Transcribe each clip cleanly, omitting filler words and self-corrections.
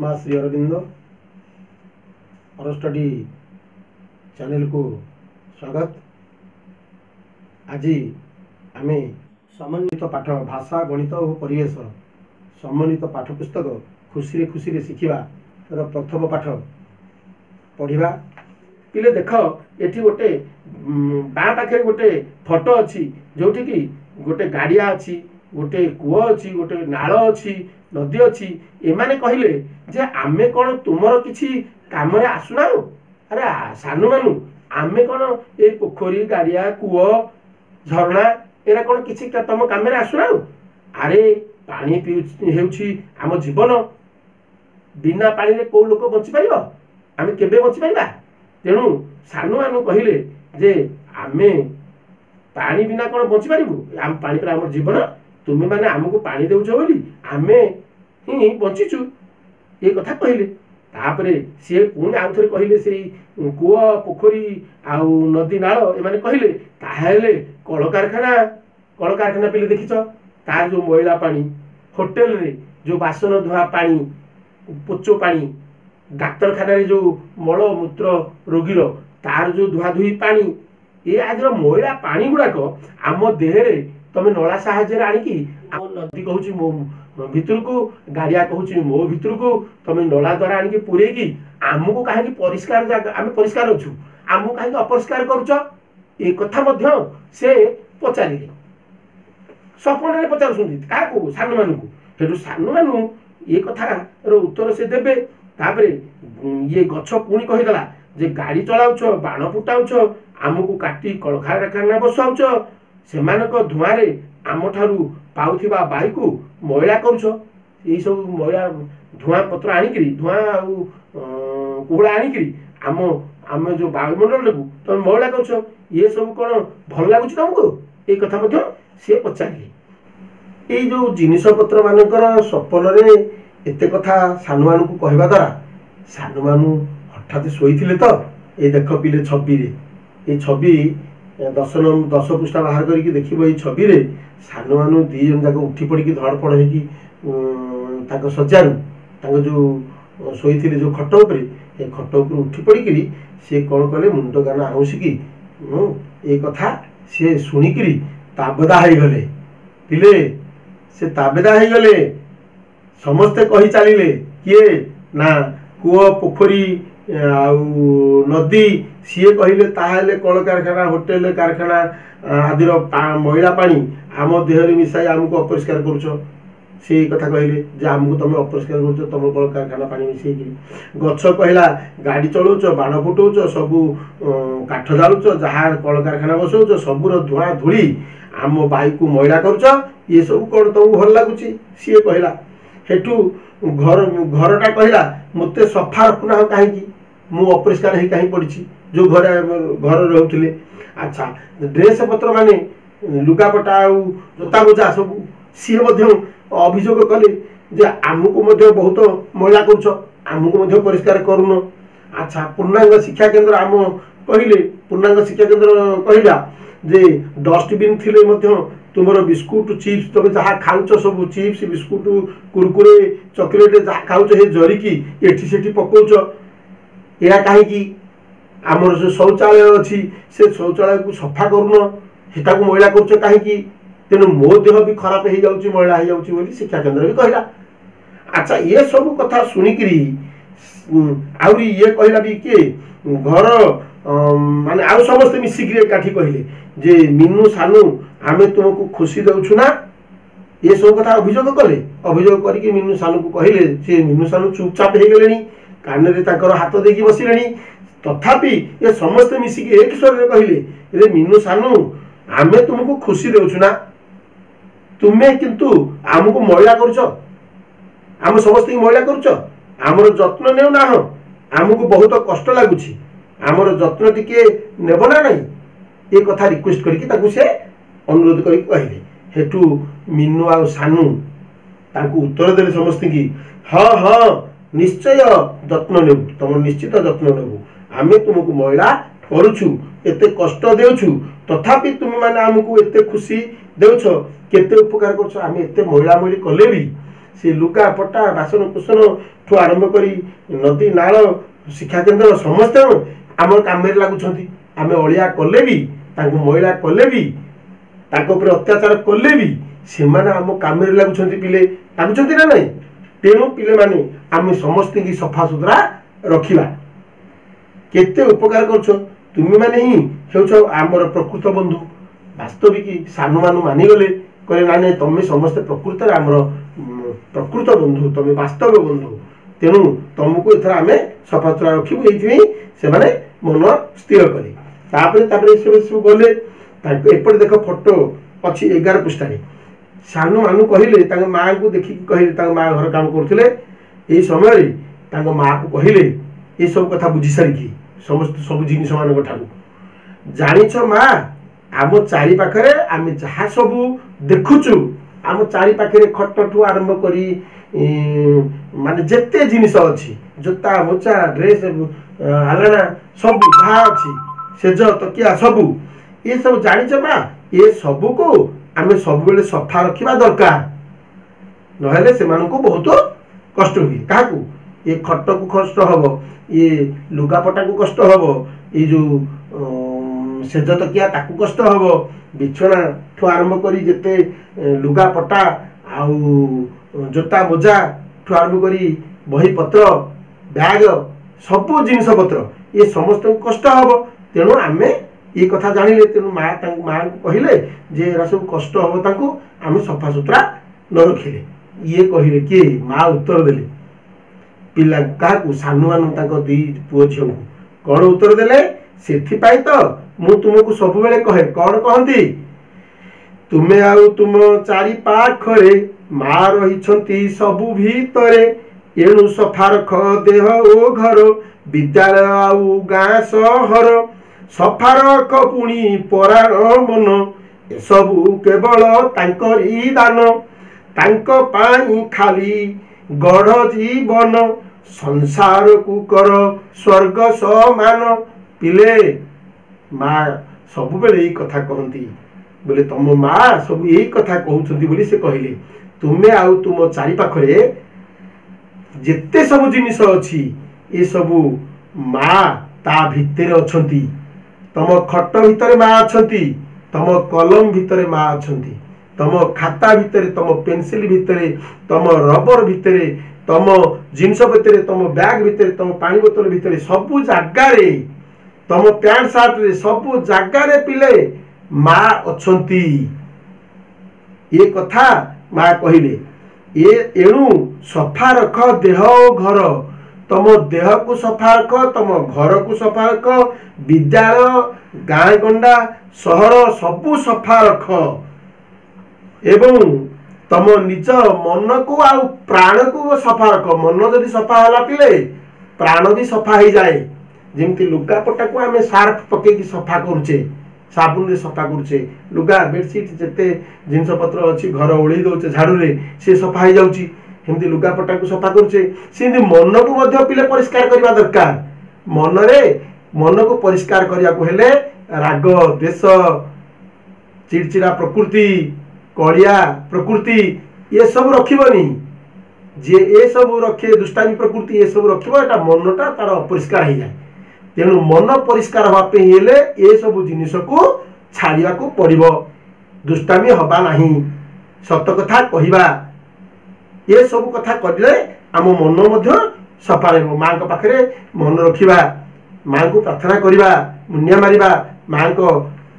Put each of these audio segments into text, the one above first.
माँ श्री अरविंद अरस्टडी चैनल को स्वागत। आज आम समन्वित पाठ भाषा गणित और परिवेश समन्वित पाठ पुस्तक खुशी खुशी शिखा प्रथम पाठ पढ़ा। पिले देख ये गोटे बाँ पाखे गोटे फोटो अच्छी जो गोटे गाड़िया अच्छी गोटे कूह अच्छी गोटे नाल अच्छी नदी अच्छी। एमाने कहले जे आमे कौन तुमर किसी काम आसुना। अरे सानू मानू आमे कौन ये पोखरी गाड़िया कूह झरणा एरा कौन किसी तुम काम आसुना। अरे पानी पीऊँ आम जीवन बिना पानी रे को लोक बंची पार आम के बंची पार। तेणु सानू मानू कहले जे आमे पानी बिना कौन बंची पारू आम पानी पर आम जीवन तुम्हें मैंने आमको पानी देउछ बोली आमे ही बंचीचु ये कथा कहले। तापरे सी पुणी आउ थे कहले से कूह पोखरी आउ नदी नाल एमाने कहले ताहेले कलकारखाना पिले देखिछ तार जो मैला पानी होटेल रे जो बासन धुआ पानी पोचो पानी डाक्तरखाना रे जो मल मूत्र रोगीर तार जो धुआधुई पानी ये आज मैला पानी गुड़ाक आम देहरे तुम नला साहाଯ୍य आणिकी आम नदी कहूँ मो भितर को गाड़िया कहूँ मो भितर को तुम नला द्वारा आणिकी पूरेकी आमको कहीं परिष्कार जगह आम परिष्कार अच्छु आमको कहीं अपरिष्कार करुच ये कथा से पचारे सपन पचार क्या सानू मानू से सानू मानू ये कथार उत्तर से देवे। तापरे ये गछ पुणी कहीदेला जे गाड़ी चलाउछ बाण फुटाउछ आमको काटी कलकारखाना बसाउछ सेमानक धुआरे आम ठारू पाउथिबा बाई को मैला करुछ। ये सब मैला धुआं पत्र आनिकरी धुआं आउ कुहड़ा आनिकरी आम आम जो वायुमंडल को तुम मैला करुछ ये सब कौन भल लगुच तुमको ये कथा सी पचारे। ये जो जिनिस पत्र मानकर सपन रे एते कथा सानू मानू को कहवा द्वारा सानू मानू हठात शोईथिले तो ये देख पिले छवि रे ये छवि 10 पृष्ठा बाहर करके देखिए ये छवि रे सानू मानू दी जन जाक उठी पड़ी धड़पड़ हो सज्जार जो शोईथिले जो खट उपरे ये खट उपर उठी पड़ी सी कौन कले मुंड गाना आउसिकी ये कथा सी शुणिकी ताबेदा हो गले पिले से ताबेदा हो गले समस्ते कही चलिले किए ना कूह पोखरी आउ नदी सी कहले ताहले कलकारखाना होटेल कारखाना आदि मैला पानी आम देहरे मिसाई आमको अपरिष्कार करुच से कथा कहले जे आमको तुम अपरिष्कार करुच तुम कलकारखाना पानी मिसई गछ कहला गाड़ी चलाउच बाण फुटाउच सबू काठ जालुच जहाँ कलकारखाना बसाउच सबूर धुआं धूली आम बाई को मैला करुच ये सब कौन तुमको भल लगुच सी कहला। हेठू घरटा कहला मते सफा रखुना कहीं मु अपरिष्कार ही कहीं पड़ी जो घर रोते। अच्छा ड्रेस पत्र माने लुगापटा जोता मोजा सब सी अभियोग कले जे आमको बहुत मैला करुच आमको परिष्कार करुन। अच्छा पूर्णांग शिक्षा केन्द्र आम कहले पूर्णांग शिक्षा केन्द्र कहला जे डस्टबिन थिले तुमर बिस्कुट चिप्स तुम जहाँ खाऊच सब चिप्स बिस्कुट कुरकुरे चॉकलेट जहाँ खाऊच हे जरिकी एठी सेठी पकाउच या कहीं आमर जो शौचालय अच्छी से शौचालय को सफा करुन सेटा को मैला करुच कहीं तेणु मो देह भी खराब हो जाऊँगी मैला हो जाऊँगी शिक्षा केन्द्र भी कहला। अच्छा ये सब कथा शुणिकी आउरी ये कहला भी किए घर माने आउ समस्ते मिसिक एकाठी कहले जे मीनू सानू आमे तुमको खुशी दउछु ना ये सब कथा अभियोग कले। अभियोग करके मीनू सानू को कहले से मीनू सानू चुपचाप हो गले कान रे ताकर हाथ देकी बसिले तथापि ये समस्ते मिसिक एक स्वर रे कहले रे मीनू सानू आमे तुमको खुशी दउछु ना तुम्हें किंतु आमको मैला करुच आम समस्त मैला करुच आमर जत्न नेउ ना आमको बहुत कष्ट लगुच आमर जत्न टिके नेब ना नहीं ये कथा रिक्वेस्ट करके से अनुरोध कर कहले। हेठू मीनू आ सानू तांको उत्तर देले समस्त की हाँ हाँ निश्चय जत्न नेबू तुम निश्चित जत्न नेबू आमे तुमको मैला करुछु एते कष्ट देउछु तथापि तुम माने आमको एते खुशी देउछ केते उपकार करछ आमे एते मैला मैली कले भी से लुगा पटा बासन कुसन ठू आरंभ करी नदी नाल शिक्षा केन्द्र समस्त आम काम लगुंट आम अलिया कले भी मैला कले भी अत्याचार कले भी से आम काम लगुंट पिले लगुंट ना नहीं। तेणु पिले माने आम समस्त की सफा सुतरा रखा केते उपकार कर तुम्हें मैंने ही हो आमर प्रकृत बंधु वास्तविक सानू मानू मानिगले कहले ना नहीं तुम्हें समस्त प्रकृत आमर प्रकृत बंधु तुम्हें वास्तव बंधु तेणु तुमको एथर आम सफा सुतरा रखू ये से मन स्थिर कले सब गले एपटे देख फोटो अच्छी 11 पृष्ठारे सानू मानू कहले माँ को देखिक कहले माँ घर काम करते यही समय माँ को कहले ये सब कथा बुझी सारिकी समस्त सब जिनिस मान जानिछ माँ आम चारि पाखरे आम जहाँ सब देखुचु आम चारि पाखरे खट ठू आरंभ करी माने जेते जिनिस अच्छी जोता मोचा ड्रेस आलना सब जहाँ अच्छी सेज तकिया सबू ये सब जानिछ माँ ये सबू को आम सब बेले सफा रखा दरकार नहेले से बहुत कष्ट हुए क्या ये खट को कष्ट हम ये लुगापटा को कष्ट हम ये जो सेज तकिया ताकू कष्ट हम बिछना ठू आरंभ करी जेते लुगापटा आउ जोता मोजा ठू आरंभ करी बही पत्र बैग सब जिनिस पत्र ये समस्त कष्ट हम तेणु आम ये कथा जानिले तेणु माँ को कहले जे एरा सब कष्ट हम आम सफा सुतरा न रखिले ये कहले किए माँ उत्तर देले पिला क्या सानू मानू दी पुओ झील को कौन उत्तर देले से तो मु तुमको सब बेले कहे कौन कहती तुम्हें आउ तुम चारि पाखरे माँ रही सबू भितरे एणु सफा रख देह ओ घर विद्यालय आउ गाँ सहर सफा रख पुणी पराण मन एसबू केवल तांकरी दान तांक पाई खाली गढ़ जीवन संसार को कर स्वर्ग समान पिले माँ सब बेले यही कथा कहती बोले तुम माँ सब यही कथा कहते बोली से कहले तुम्हें आउ तुम चारि पाखरे जेते सब जिनिस अच्छी ये सबू माँ ता भितर अच्छी तुम खट भितर माँ अच्छी तुम कलम भितर माँ अच्छी तुम खाता भितर तुम पेनसिल भितर तुम रबर भितर तुम जिनस भितर तुम बैग भितर तुम पानी बोतल भितर सबू जगार तुम पैंट सार्ट रे सबू जगार पिले माँ अच्छी ये कथा माँ कहले ये एणु सफा रख देह घर तुम देह को सफा रख तुम घर को सफा रख विद्यालय गाँ गंडा सहर सबू सफा रख एवं तुम निज मन को आ प्राण को सफा रख मन जदि सफा है पिले प्राण भी सफा हो जाए जमती लुगापटा को आम सार्फ पकई सफा करुचे साबुन रे सफा करुचे लुगा बेडसीट जिते जिनस पत्र अच्छी घर ओढ़ी दौचे झाड़ू रे से सफा हो जाऊँगी सेमती लुगापटा को सफा करुचे सेमती मन को पिले परिष्कार करने दरकार मन को परिष्कार करने को हेले राग द्वेष चिड़चिड़ा प्रकृति कड़िया प्रकृति ये सब रखनी जे ये सब रखे दुष्टामी प्रकृति ये सब रखा मनटा तार अपरिष्कार हो जाए तेणु मन परिष्कार हाँपे ये सब जिनिस को छाड़ा को पड़ो दुष्टामी हवा नहीं सत कथा कहवा ये सब कथा कले आम मन सफा रहा माँ पाखे मन रखा माँ को प्रार्थना करवा मुनिया मारिबा माँ को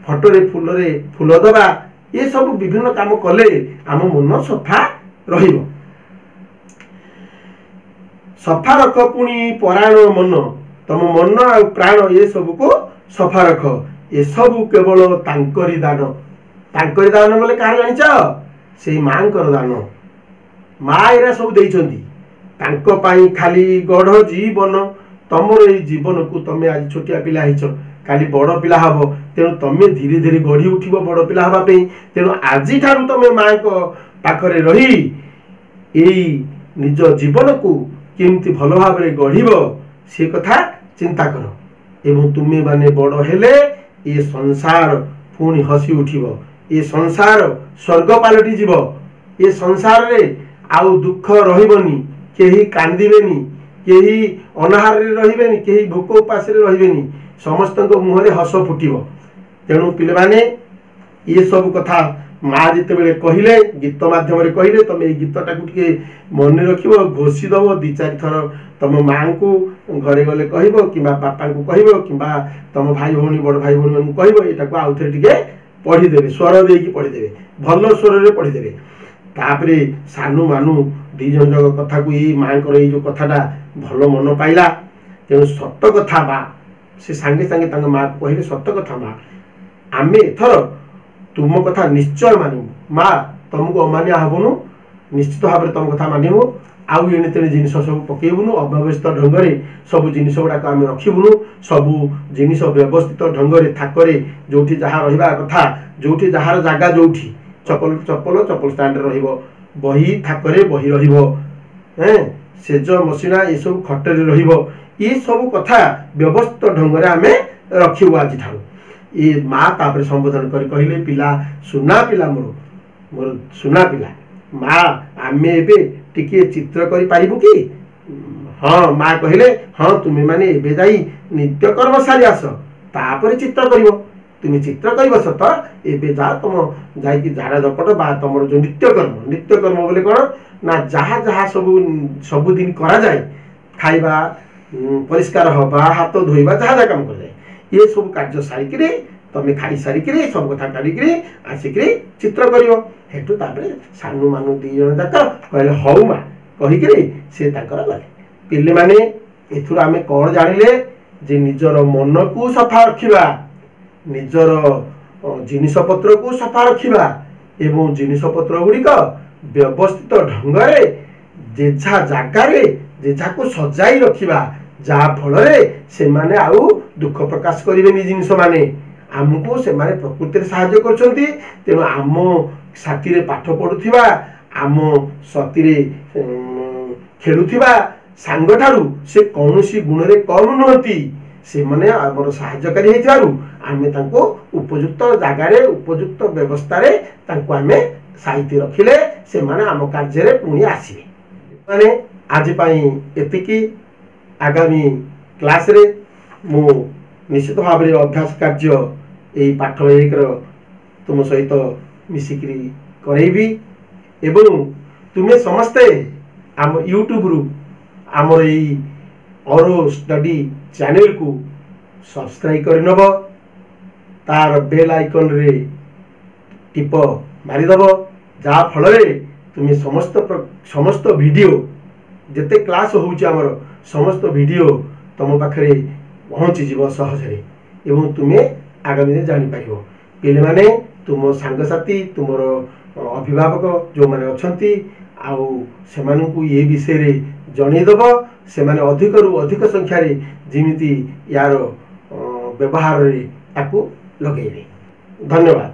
फटोरे फूल दबा ये सब विभिन्न काम कले आम मन सफा रहिबो सफा रख पुणी परायण मन तुम मन आ प्राण ये सब को सफा रख ये सब केवल तांकरी दान बोले कहा जानिच से माँ दान माँ एरा सब देइछंती खाली गढ़ जीवन तुमर ये जीवन को तुम आज छोटिया पिला हिच काली बड़ पिला हम तेणु तुम धीरे धीरे गढ़ी उठब बड़ पिला हाँपी तेणु आज तुम माँ को पाखरे रही यही निज जीवन को केमती भल भाव गढ़ से कथा चिंता कर एवं तुम्हें माने बड़ हेले ये संसार पुणी हसी उठब ये संसार स्वर्ग पलटि जीव ये संसार रे आउ दुख रहिबनी केही कांदिबेनी केही अनाहार रहिबेनी केही भोक उपास रहिबेनी समस्त मुहरे हस फुटिब। तेणु पिले माने ये सब कथा माँ जिते बड़े कहले गीत मध्यम कहले तुम ये गीतटा टे मन रख घोषी दब दी चार थर तुम माँ को घरे गले कह कि बापा को कह कि तुम भाई भौणी बड़ भाई भौणी मान कह यहाँ आउ थे टे पढ़ीदे स्वर दे पढ़ीदे भल स्वर पढ़ीदे तापरे सानू मानू दी जन जग कथा को ये माँ को जो कथाटा भल मन पाइला। तेणु सत कथा माँ से सांगे सांगे माँ कहले सत कथा माँ आमे एथर तुम कथा निश्चय मानू माँ तुमको अमानिया हबुनु निश्चित भाव तुम कथा मानू आउ एणे तेणे जिन सब पकेबुनु अव्यवस्थित ढंग से सब जिन गुड़ाक आम रखिबुनु सबू जिन व्यवस्थित ढंग से थाकरे जो जहाँ रहा कथा जो जार जगह जो चपल चपल चपल स्टाण्ड रही थाकरे बही रेज मसीना ये सब खटरे रही सब कथा व्यवस्थित ढंग से आम रखू आज ठार ये माँ तापर संबोधन कर कहले पिला सुना पिला मोर मोर सुना पिला माँ आमे एबे टिके चित्र करि पारिबु कि। हाँ माँ कहले हाँ तुम्हें माने एबे जाई नित्य कर्म सारी आस तापर चित्र करिवो तुम चित्र कर बस तो एबे जा तुम जाई झाड़ा झपट बा तुम जो नित्य कर्म बोले कौन ना जहाँ जहाँ सबुदिन करा जाए खाइबा परिष्कार हवा हाथ धोइबा जहाँ जहाँ काम कर जाए ये सब कार्य सारिक तुम खाई सारिक सब कथा कारिक आसिक चित्र करेठू सानू मानू दी जन जाक कहले हौ माँ कहीकि सी गले पिले माने एथुर आम कौन जानिले जे निजर मन को सफा रखा निजर जिनिस पत्र को सफा रखा एवं जिनिस पत्र गुड़िक व्यवस्थित ढंग से जेझा जगार जेझा को सजाई रखा जहाँ फल से माने आउ दुख प्रकाश करें जिनिस माने आमको से माने प्रकृति साहाय्य करछंती। तेणु आम साथी पाठ पढ़ुथिबा आम सती खेलुथिबा सांग ठारू से कौनसी गुण रे कम नुहंती से माने आमर साहाय्यकारी हेतिबारु आमे तांको उपयुक्त जगार उपयुक्त व्यवस्था रे तांको आमे साहित्य रखिले से माने आम कार्य रे पुणी आसीबे। माने आज पई एतिकी आगामी क्लास रे मु निश्चित भाव में अभ्यास कार्य यही पाठ एक तुम सहित मिसिकी करेबी एवं तुम्हें समस्ते आम यूट्यूब रु आमर यही औरो स्टडी चैनल को सब्सक्राइब कर नब तार बेल आइकन रे टिप मारिदब जहाँ फल तुम्हें समस्त वीडियो जिते क्लास होउची आमर समस्त वीडियो तुम पाखे पहुँची जीव सहजरे एवं तुम्हें आगामी दिन जापर पे माने तुम सांगसाथी तुमर अभिभावक जो मैंने अच्छा आउ से ये विषय जनईदब से अधिक रु अधिक संख्यार जिमिति यार व्यवहार लगे। धन्यवाद।